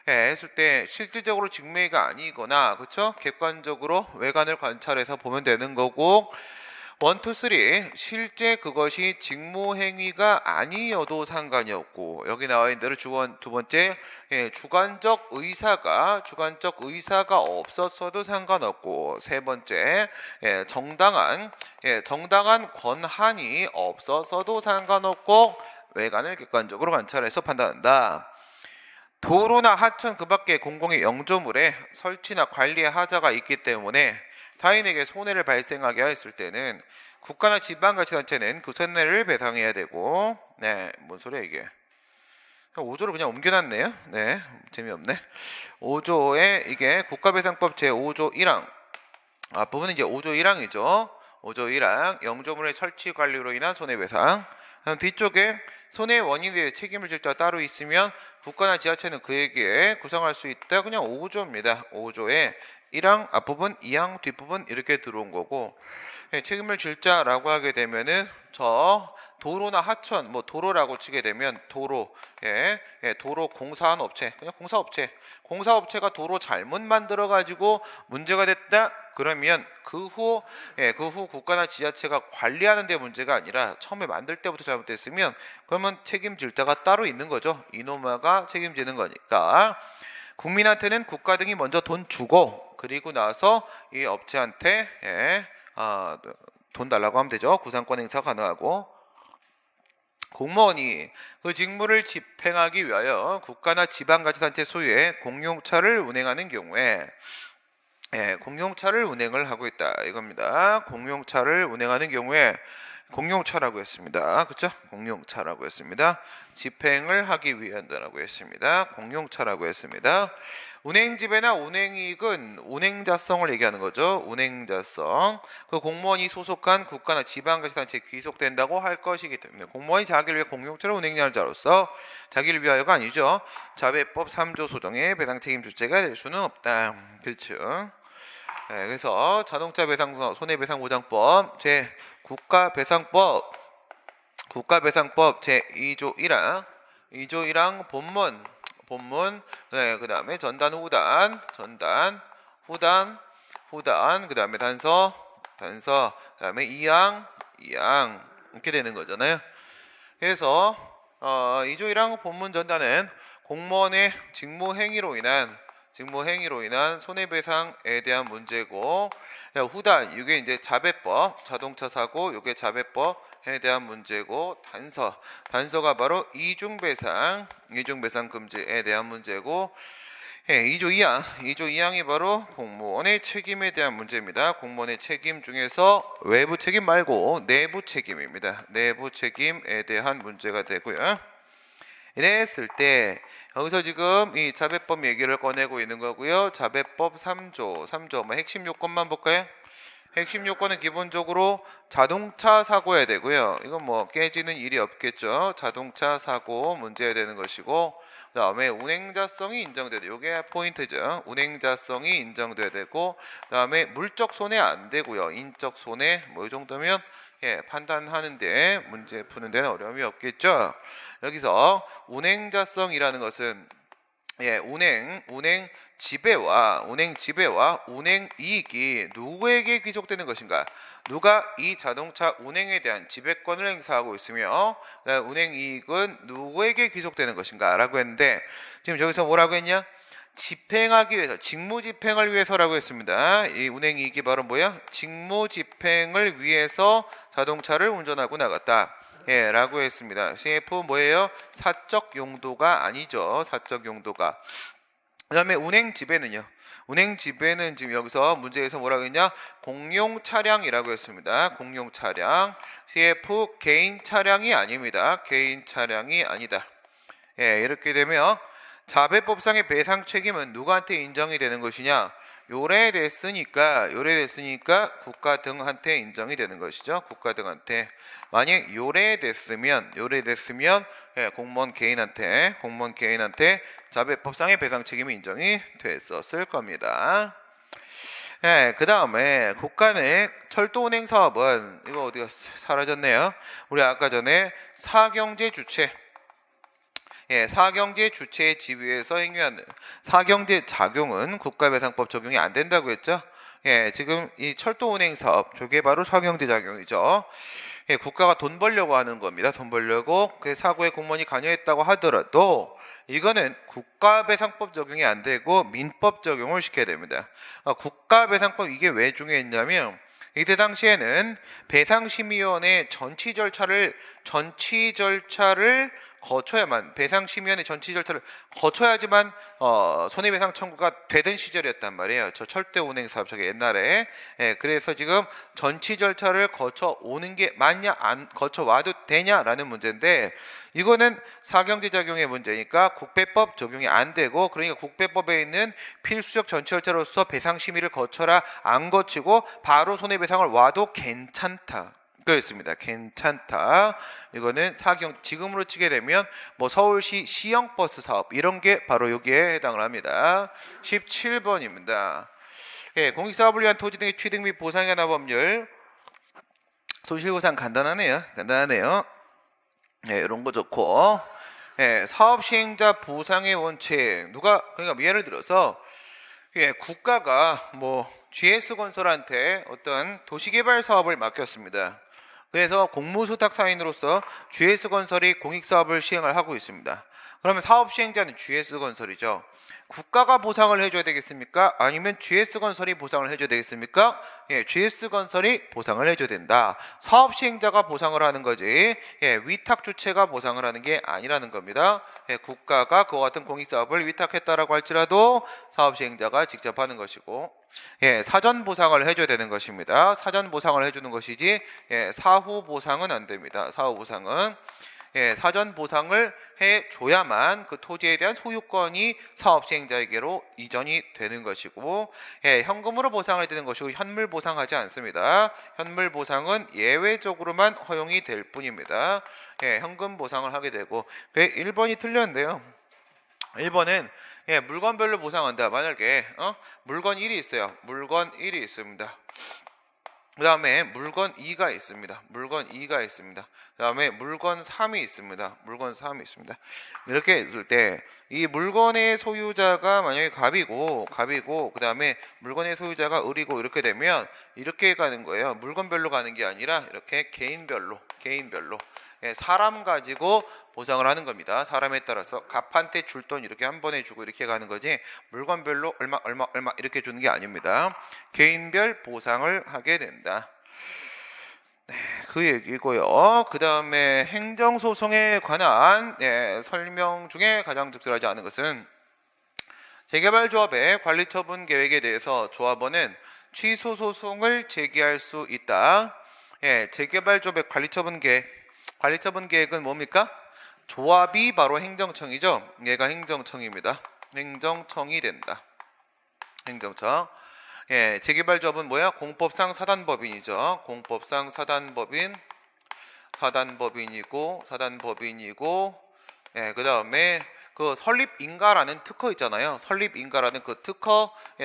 했을 때 실질적으로 직무행위가 아니거나, 그쵸? 객관적으로 외관을 관찰해서 보면 되는 거고, 1, 2, 3 실제 그것이 직무행위가 아니어도 상관이 없고 여기 나와 있는 대로 두 번째 주관적 의사가 없었어도 상관없고 세 번째 정당한 권한이 없어서도 상관없고 외관을 객관적으로 관찰해서 판단한다. 도로나 하천 그 밖에 공공의 영조물에 설치나 관리의 하자가 있기 때문에 타인에게 손해를 발생하게 했을 때는 국가나 지방자치단체는 그 손해를 배상해야 되고 뭔 소리야 이게 5조를 그냥 옮겨놨네요. 재미없네. 5조에 이게 국가배상법 제5조 1항 앞부분은 이제 5조 1항이죠. 5조 1항 영조물의 설치 관리로 인한 손해배상 뒤쪽에 손해 원인에 대해 책임을 질 자가 따로 있으면 국가나 지자체는 그에게 구상할 수 있다. 그냥 5조입니다. 5조에 1항 앞부분, 2항 뒷부분 이렇게 들어온 거고, 책임을 질 자라고 하게 되면은 저 도로나 하천, 뭐 도로라고 치게 되면 도로, 도로 공사한 업체, 그냥 공사업체, 공사업체가 도로 잘못 만들어 가지고 문제가 됐다. 그러면 그 후 국가나 지자체가 관리하는 데 문제가 아니라 처음에 만들 때부터 잘못됐으면 그러면 책임질 자가 따로 있는 거죠. 이놈아가 책임지는 거니까. 국민한테는 국가 등이 먼저 돈 주고 그리고 나서 이 업체한테 돈 달라고 하면 되죠. 구상권 행사 가능하고. 공무원이 그 직무를 집행하기 위하여 국가나 지방자치단체 소유의 공용차를 운행하는 경우에 공용차를 운행을 하고 있다 이겁니다. 공용차를 운행하는 경우에 공용차라고 했습니다. 그렇죠? 공용차라고 했습니다. 집행을 하기 위한다라고 했습니다. 공용차라고 했습니다. 운행지배나 운행이익은 운행자성을 얘기하는 거죠. 운행자성. 그 공무원이 소속한 국가나 지방자치단체에 귀속된다고 할 것이기 때문에 공무원이 자기를 위해 공용차를 운행하는 자로서 자기를 위하여가 아니죠. 자배법 3조 소정의 배상 책임 주체가 될 수는 없다. 그렇죠. 그래서 자동차 배상 손해배상보장법 국가배상법 제2조 1항 본문 그 다음에 전단 후단 그 다음에 단서 그 다음에 2항 이렇게 되는 거잖아요. 그래서 2조 1항 본문 전단은 공무원의 직무 행위로 인한 손해배상에 대한 문제고, 후단 이게 이제 자배법 자동차 사고 이게 자배법에 대한 문제고, 단서가 바로 이중배상 금지에 대한 문제고, 2조 2항이 바로 공무원의 책임에 대한 문제입니다. 공무원의 책임 중에서 외부 책임 말고 내부 책임입니다. 내부 책임에 대한 문제가 되고요. 이랬을 때 여기서 지금 이 자배법 얘기를 꺼내고 있는 거고요. 자배법 3조 뭐 핵심 요건만 볼까요? 핵심 요건은 기본적으로 자동차 사고여야 되고요. 이건 뭐 깨지는 일이 없겠죠. 자동차 사고 문제여야 되는 것이고, 그 다음에 운행자성이 인정돼야 돼요. 이게 포인트죠. 운행자성이 인정돼야 되고, 그 다음에 물적 손해 안 되고요. 인적 손해 뭐 이 정도면 판단하는데 문제 푸는 데는 어려움이 없겠죠. 여기서 운행자성이라는 것은 운행 지배와 운행 이익이 누구에게 귀속되는 것인가? 누가 이 자동차 운행에 대한 지배권을 행사하고 있으며 운행 이익은 누구에게 귀속되는 것인가? 라고 했는데 지금 저기서 뭐라고 했냐? 집행하기 위해서, 직무 집행을 위해서라고 했습니다. 이 운행 이익이 바로 뭐야? 직무 집행을 위해서 자동차를 운전하고 나갔다. 라고 했습니다. CF 뭐예요? 사적 용도가 아니죠. 사적 용도가. 그 다음에 운행 지배는요. 운행 지배는 지금 여기서 문제에서 뭐라고 했냐? 공용 차량이라고 했습니다. 공용 차량. CF 개인 차량이 아닙니다. 개인 차량이 아니다. 이렇게 되면 자배법상의 배상 책임은 누구한테 인정이 되는 것이냐? 요래됐으니까 국가 등한테 인정이 되는 것이죠. 국가 등한테. 만약 요래됐으면 공무원 개인한테 자배법상의 배상 책임이 인정이 됐었을 겁니다. 그 다음에 국가 내 철도 운행 사업은 이거 어디가 사라졌네요. 우리 아까 전에 사경제 주체 사경제 주체의 지위에서 행위하는 사경제 작용은 국가배상법 적용이 안 된다고 했죠. 지금 이 철도 운행 사업 저게 바로 사경제 작용이죠. 국가가 돈 벌려고 하는 겁니다. 돈 벌려고 그 사고에 공무원이 관여했다고 하더라도 이거는 국가배상법 적용이 안 되고 민법 적용을 시켜야 됩니다. 국가배상법 이게 왜 중요했냐면 이때 당시에는 배상심의위원회 전치 절차를 거쳐야만 배상심의위원회 전치 절차를 거쳐야지만 손해배상 청구가 되던 시절이었단 말이에요. 저 철도 운행 사업 저게 옛날에. 그래서 지금 전치 절차를 거쳐오는 게 맞냐 안 거쳐와도 되냐라는 문제인데 이거는 사경제 작용의 문제니까 국배법 적용이 안 되고 그러니까 국배법에 있는 필수적 전치 절차로서 배상심의를 거쳐라 안 거치고 바로 손해배상을 와도 괜찮다. 그렇습니다. 괜찮다. 이거는 사경 지금으로 치게 되면 뭐 서울시 시형버스 사업 이런 게 바로 여기에 해당을 합니다. 17번입니다. 예, 공익사업을 위한 토지 등의 취득 및 보상에 관한 법률. 소실보상 간단하네요. 예, 이런 거 좋고. 예, 사업 시행자 보상의 원칙. 그러니까 예를 들어서 예, 국가가 뭐 GS건설한테 어떤 도시개발 사업을 맡겼습니다. 그래서 공무소탁사인으로서 GS건설이 공익사업을 시행을 하고 있습니다. 그러면 사업 시행자는 GS건설이죠. 국가가 보상을 해줘야 되겠습니까? 아니면 GS건설이 보상을 해줘야 되겠습니까? 예, GS건설이 보상을 해줘야 된다. 사업 시행자가 보상을 하는 거지, 예, 위탁 주체가 보상을 하는 게 아니라는 겁니다. 예, 국가가 그와 같은 공익사업을 위탁했다라고 할지라도 사업 시행자가 직접 하는 것이고, 예, 사전 보상을 해줘야 되는 것입니다. 사전 보상을 해주는 것이지, 예, 사후 보상은 안 됩니다. 사후 보상은. 예, 사전 보상을 해줘야만 그 토지에 대한 소유권이 사업 시행자에게로 이전이 되는 것이고, 예, 현금으로 보상을 되는 것이고 현물 보상하지 않습니다. 현물 보상은 예외적으로만 허용이 될 뿐입니다. 예, 현금 보상을 하게 되고, 1번이 틀렸는데요. 1번은 예, 물건별로 보상한다. 만약에 물건 1이 있어요. 물건 1이 있습니다. 그 다음에 물건 2가 있습니다. 그 다음에 물건 3이 있습니다. 이렇게 있을 때 이 물건의 소유자가 만약에 갑이고 그 다음에 물건의 소유자가 을이고 이렇게 되면 이렇게 가는 거예요. 물건별로 가는 게 아니라 이렇게 개인별로 예, 사람 가지고 보상을 하는 겁니다. 사람에 따라서 갑한테 줄 돈 이렇게 한 번에 주고 이렇게 가는 거지 물건별로 얼마 이렇게 주는 게 아닙니다. 개인별 보상을 하게 된다. 네, 그 얘기고요. 그 다음에 행정소송에 관한 설명 중에 가장 적절하지 않은 것은 재개발조합의 관리처분 계획에 대해서 조합원은 취소 소송을 제기할 수 있다. 예, 재개발조합의 관리처분 계획은 뭡니까? 조합이 바로 행정청이죠. 얘가 행정청입니다. 행정청이 된다. 행정청. 예, 재개발조합은 뭐야? 공법상 사단법인이죠. 공법상 사단법인이고, 예, 그 다음에 그 설립인가라는 특허 있잖아요. 설립인가라는 그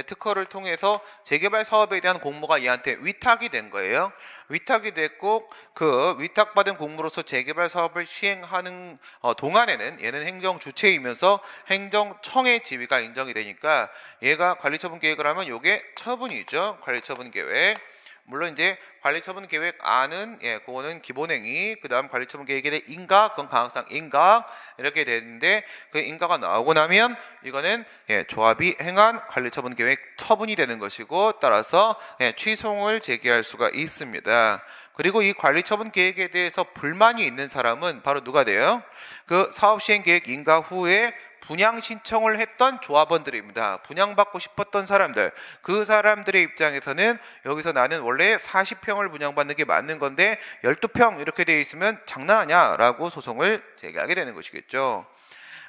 특허를 통해서 재개발 사업에 대한 공모가 얘한테 위탁이 된 거예요. 위탁이 됐고 그 위탁받은 공모로서 재개발 사업을 시행하는 동안에는 얘는 행정 주체이면서 행정청의 지위가 인정이 되니까 얘가 관리처분 계획을 하면 요게 처분이죠. 관리처분 계획. 물론 이제 관리처분 계획 안은 그거는 기본행위, 그 다음 관리처분 계획에 대해 인가, 그건 강학상 인가 이렇게 되는데 그 인가가 나오고 나면 이거는 조합이 행한 관리처분 계획 처분이 되는 것이고 따라서 취소를 제기할 수가 있습니다. 그리고 이 관리처분 계획에 대해서 불만이 있는 사람은 바로 누가 돼요? 그 사업시행계획 인가 후에 분양 신청을 했던 조합원들입니다. 분양받고 싶었던 사람들. 그 사람들의 입장에서는 여기서 나는 원래 40평을 분양받는 게 맞는 건데 12평 이렇게 돼 있으면 장난하냐? 라고 소송을 제기하게 되는 것이겠죠.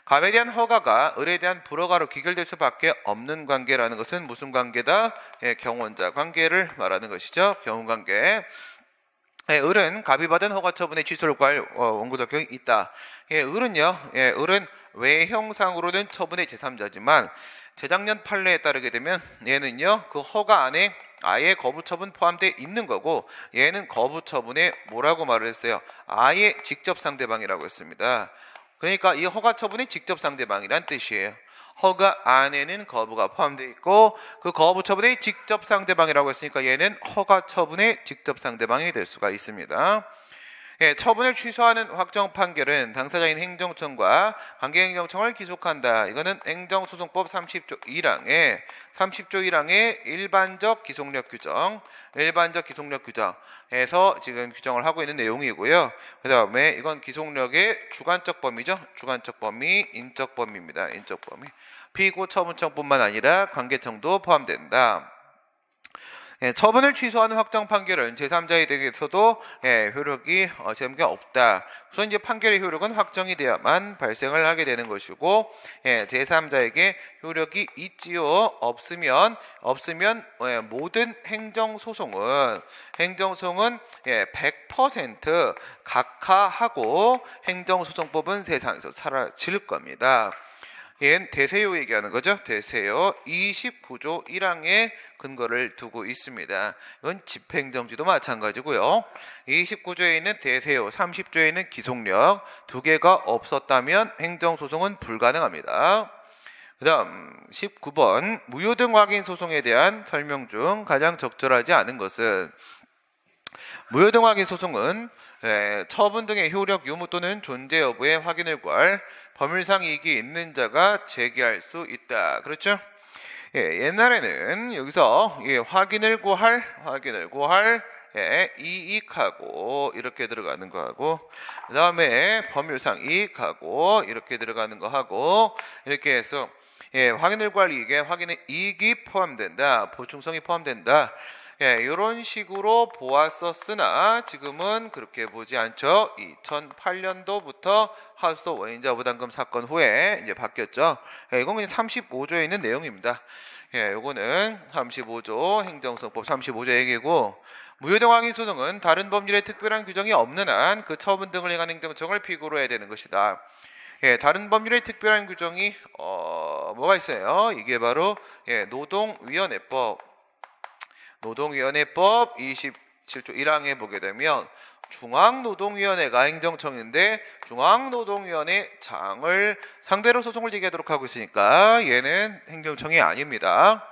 갑에 대한 허가가 을에 대한 불허가로 귀결될 수밖에 없는 관계라는 것은 무슨 관계다? 경원자 관계를 말하는 것이죠. 경원관계. 을은 갑이 받은 허가 처분의 취소를 구할 원고 적격이 있다. 을은 외형상으로는 처분의 제3자지만 재작년 판례에 따르게 되면 얘는요 그 허가 안에 아예 거부 처분 포함되어 있는 거고 얘는 거부 처분에 뭐라고 말을 했어요? 아예 직접 상대방이라고 했습니다. 그러니까 이 허가 처분이 직접 상대방이란 뜻이에요. 허가 안에는 거부가 포함되어 있고 그 거부 처분의 직접 상대방이라고 했으니까 얘는 허가 처분의 직접 상대방이 될 수가 있습니다. 처분을 취소하는 확정 판결은 당사자인 행정청과 관계행정청을 기속한다. 이거는 행정소송법 30조 1항의 일반적 기속력 규정에서 지금 규정을 하고 있는 내용이고요. 그 다음에 이건 기속력의 주관적 범위죠. 주관적 범위, 인적 범위입니다. 인적 범위. 피고 처분청뿐만 아니라 관계청도 포함된다. 처분을 취소하는 확정 판결은 제3자에 대해서도 효력이 제3가 없다. 우선 이제 판결의 효력은 확정이 돼야만 발생을 하게 되는 것이고, 제3자에게 효력이 있지요. 없으면 모든 행정소송은 100% 각하하고 행정소송법은 세상에서 사라질 겁니다. 얘는 대세요 얘기하는 거죠. 대세요 29조 1항에 근거를 두고 있습니다. 이건 집행정지도 마찬가지고요. 29조에 있는 대세요, 30조에 있는 기속력 두 개가 없었다면 행정소송은 불가능합니다. 그 다음 19번 무효 등 확인 소송에 대한 설명 중 가장 적절하지 않은 것은 무효 등 확인 소송은 처분 등의 효력 유무 또는 존재 여부의 확인을 구할 법률상 이익이 있는 자가 제기할 수 있다. 그렇죠? 옛날에는 여기서 확인을 구할 이익하고 이렇게 들어가는 거하고, 그 다음에 법률상 이익하고 이렇게 들어가는 거하고, 이렇게 해서 확인을 구할 이익에 확인의 이익이 포함된다, 보충성이 포함된다, 이런 식으로 보았었으나 지금은 그렇게 보지 않죠. 2008년도부터 하수도 원인자 부담금 사건 후에 이제 바뀌었죠. 이건 그냥 35조에 있는 내용입니다. 요거는 35조 행정소송법 35조 얘기고, 무효등 확인 소송은 다른 법률에 특별한 규정이 없는 한 그 처분 등을 행한 행정청을 피고로 해야 되는 것이다. 다른 법률의 특별한 규정이 뭐가 있어요? 이게 바로 노동위원회법 27조 1항에 보게 되면 중앙노동위원회가 행정청인데 중앙노동위원회장을 상대로 소송을 제기하도록 하고 있으니까 얘는 행정청이 아닙니다.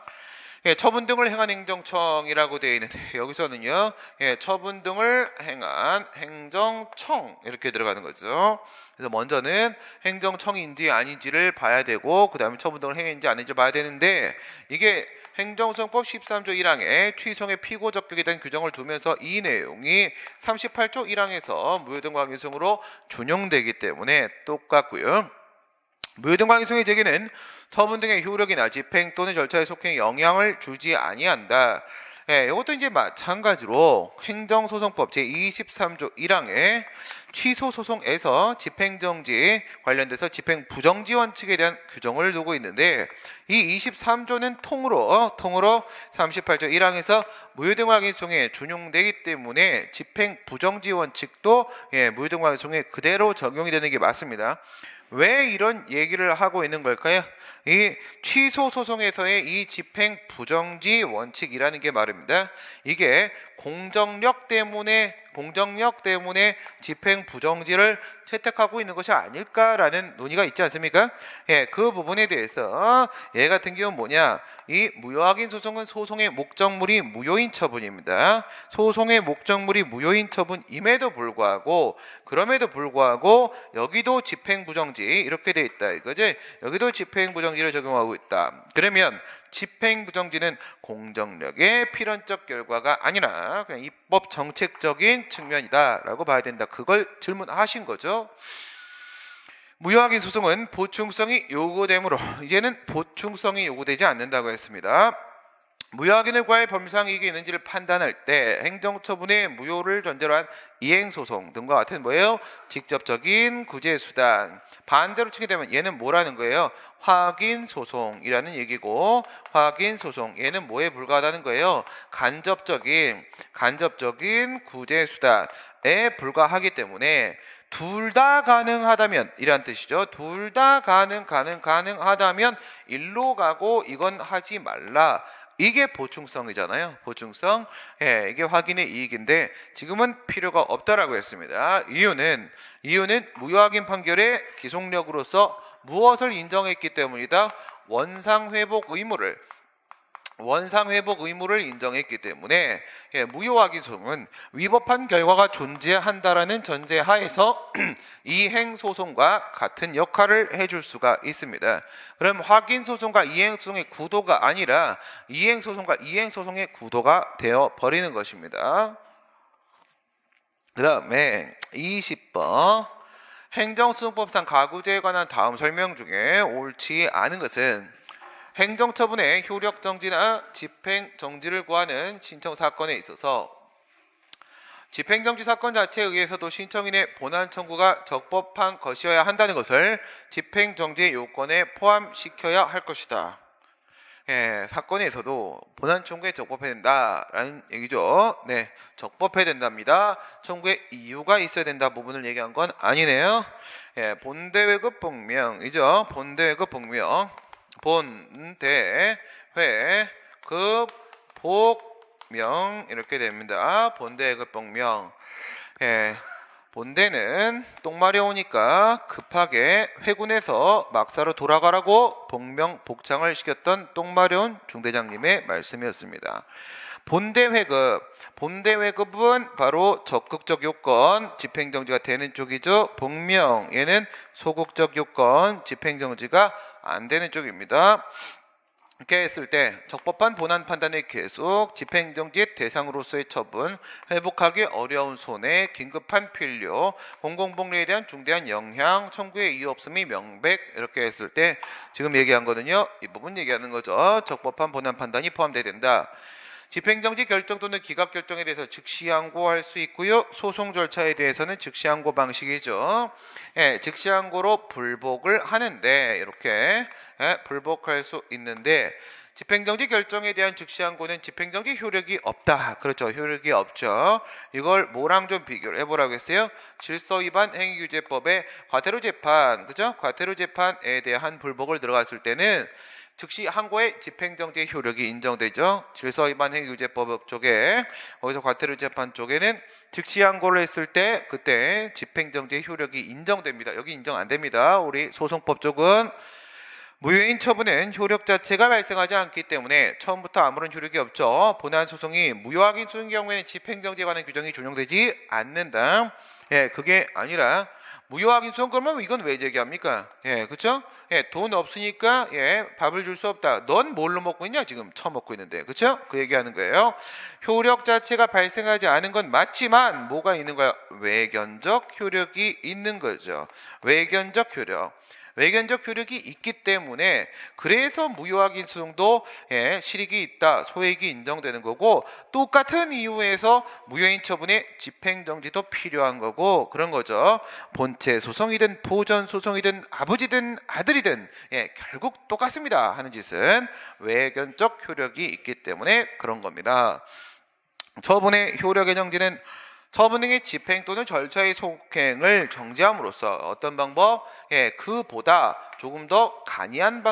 처분 등을 행한 행정청이라고 되어 있는데 여기서는요, 처분 등을 행한 행정청 이렇게 들어가는 거죠. 그래서 먼저는 행정청인지 아닌지를 봐야 되고, 그 다음에 처분 등을 행했는지 아닌지 봐야 되는데, 이게 행정소송법 13조 1항에 취소의 피고 적격에 대한 규정을 두면서 이 내용이 38조 1항에서 무효등 확인소송으로 준용되기 때문에 똑같고요. 무효등 확인소송의 제기는 처분 등의 효력이나 집행 또는 절차의 속행에 영향을 주지 아니한다. 이것도 이제 마찬가지로 행정소송법 제23조 1항에 취소소송에서 집행정지 관련돼서 집행부정지 원칙에 대한 규정을 두고 있는데, 이 23조는 통으로 38조 1항에서 무효등 확인소송에 준용되기 때문에 집행부정지 원칙도 무효등 확인소송에 그대로 적용이 되는 게 맞습니다. 왜 이런 얘기를 하고 있는 걸까요? 이 취소 소송에서의 이 집행 부정지 원칙이라는 게 말입니다. 이게 공정력 때문에 집행 부정지를 채택하고 있는 것이 아닐까라는 논의가 있지 않습니까? 그 부분에 대해서 얘 같은 경우는 뭐냐? 이 무효확인 소송은 소송의 목적물이 무효인 처분입니다. 소송의 목적물이 무효인 처분임에도 불구하고, 여기도 집행부정지 이렇게 돼 있다 이거지. 여기도 집행부정지를 적용하고 있다. 그러면 집행부정지는 공정력의 필연적 결과가 아니라 그냥 입법 정책적인 측면이다라고 봐야 된다. 그걸 질문하신 거죠. 무효확인 소송은 보충성이 요구되므로 이제는 보충성이 요구되지 않는다고 했습니다. 무효확인을 구할 법률상 이익이 있는지를 판단할 때 행정처분의 무효를 전제로 한 이행소송 등과 같은 뭐예요? 직접적인 구제수단. 반대로 치게 되면 얘는 뭐라는 거예요? 확인소송이라는 얘기고, 확인소송 얘는 뭐에 불과하다는 거예요? 간접적인 구제수단에 불과하기 때문에 둘 다 가능하다면 이란 뜻이죠. 둘 다 가능하다면 일로 가고 이건 하지 말라. 이게 보충성이잖아요. 보충성. 이게 확인의 이익인데 지금은 필요가 없다라고 했습니다. 이유는 무효확인 판결의 기속력으로서 무엇을 인정했기 때문이다? 원상회복 의무를 인정했기 때문에 무효확인 소송은 위법한 결과가 존재한다라는 전제 하에서 이행소송과 같은 역할을 해줄 수가 있습니다. 그럼 확인소송과 이행소송의 구도가 아니라 이행소송과 이행소송의 구도가 되어버리는 것입니다. 그 다음에 20번 행정소송법상 가구제에 관한 다음 설명 중에 옳지 않은 것은 행정처분의 효력정지나 집행정지를 구하는 신청사건에 있어서 집행정지 사건 자체에 의해서도 신청인의 본안 청구가 적법한 것이어야 한다는 것을 집행정지의 요건에 포함시켜야 할 것이다. 사건에서도 본안 청구에 적법해야 된다라는 얘기죠. 네, 적법해야 된답니다. 청구의 이유가 있어야 된다 부분을 얘기한 건 아니네요. 본대회급 복명이죠. 본대회급 복명. 본대회급 복명 이렇게 됩니다. 본대회급 복명. 본대는 똥 마려우니까 급하게 회군에서 막사로 돌아가라고 복명 복창을 시켰던 똥 마려운 중대장님의 말씀이었습니다. 본대회급은 바로 적극적 요건 집행정지가 되는 쪽이죠. 복명 얘는 소극적 요건 집행정지가 안 되는 쪽입니다. 이렇게 했을 때 적법한 본안 판단의 계속, 집행정지의 대상으로서의 처분, 회복하기 어려운 손해, 긴급한 필요, 공공복리에 대한 중대한 영향, 청구의 이유 없음이 명백 이렇게 했을 때 지금 얘기한 거는요. 이 부분 얘기하는 거죠. 적법한 본안 판단이 포함돼야 된다. 집행정지 결정 또는 기각 결정에 대해서 즉시 항고할 수 있고요. 소송 절차에 대해서는 즉시 항고 방식이죠. 즉시 항고로 불복을 하는데 이렇게 불복할 수 있는데 집행정지 결정에 대한 즉시 항고는 집행정지 효력이 없다. 그렇죠. 효력이 없죠. 이걸 뭐랑 좀 비교를 해보라고 했어요. 질서위반 행위규제법의 과태료재판, 그죠? 과태료재판에 대한 불복을 들어갔을 때는 즉시 항고의 집행정지의 효력이 인정되죠. 질서위반 행위규제법 쪽에 거기서 과태료재판 쪽에는 즉시 항고를 했을 때 그때 집행정지의 효력이 인정됩니다. 여기 인정 안 됩니다. 우리 소송법 쪽은 무효인 처분은 효력 자체가 발생하지 않기 때문에 처음부터 아무런 효력이 없죠. 본안 소송이 무효확인 소송의 경우에는 집행정지에 관한 규정이 준용되지 않는다. 그게 아니라 무효확인 소송 그러면 이건 왜 제기합니까? 그쵸? 돈 없으니까 밥을 줄 수 없다. 넌 뭘로 먹고 있냐? 지금 처먹고 있는데. 그쵸? 그 얘기하는 거예요. 효력 자체가 발생하지 않은 건 맞지만 뭐가 있는 거야? 외견적 효력이 있는 거죠. 외견적 효력. 외견적 효력이 있기 때문에 그래서 무효확인 소송도 실익이 있다, 소액이 인정되는 거고 똑같은 이유에서 무효인 처분의 집행정지도 필요한 거고 그런 거죠. 본체 소송이든 보전 소송이든 아버지든 아들이든 결국 똑같습니다. 하는 짓은 외견적 효력이 있기 때문에 그런 겁니다. 처분의 효력의 정지는 처분 등의 집행 또는 절차의 속행을 정지함으로써 어떤 방법? 그보다 조금 더 간이한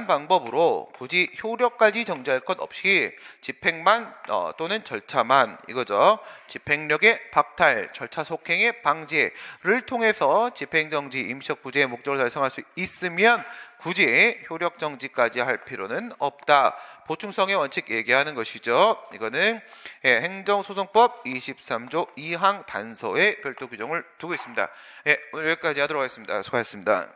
방법으로 굳이 효력까지 정지할 것 없이 집행만 또는 절차만 이거죠. 집행력의 박탈, 절차 속행의 방지를 통해서 집행정지, 임시적부재의 목적을 달성할 수 있으면 굳이 효력정지까지 할 필요는 없다. 보충성의 원칙 얘기하는 것이죠. 이거는 행정소송법 23조 2항 단서에 별도 규정을 두고 있습니다. 오늘 여기까지 하도록 하겠습니다. 수고하셨습니다.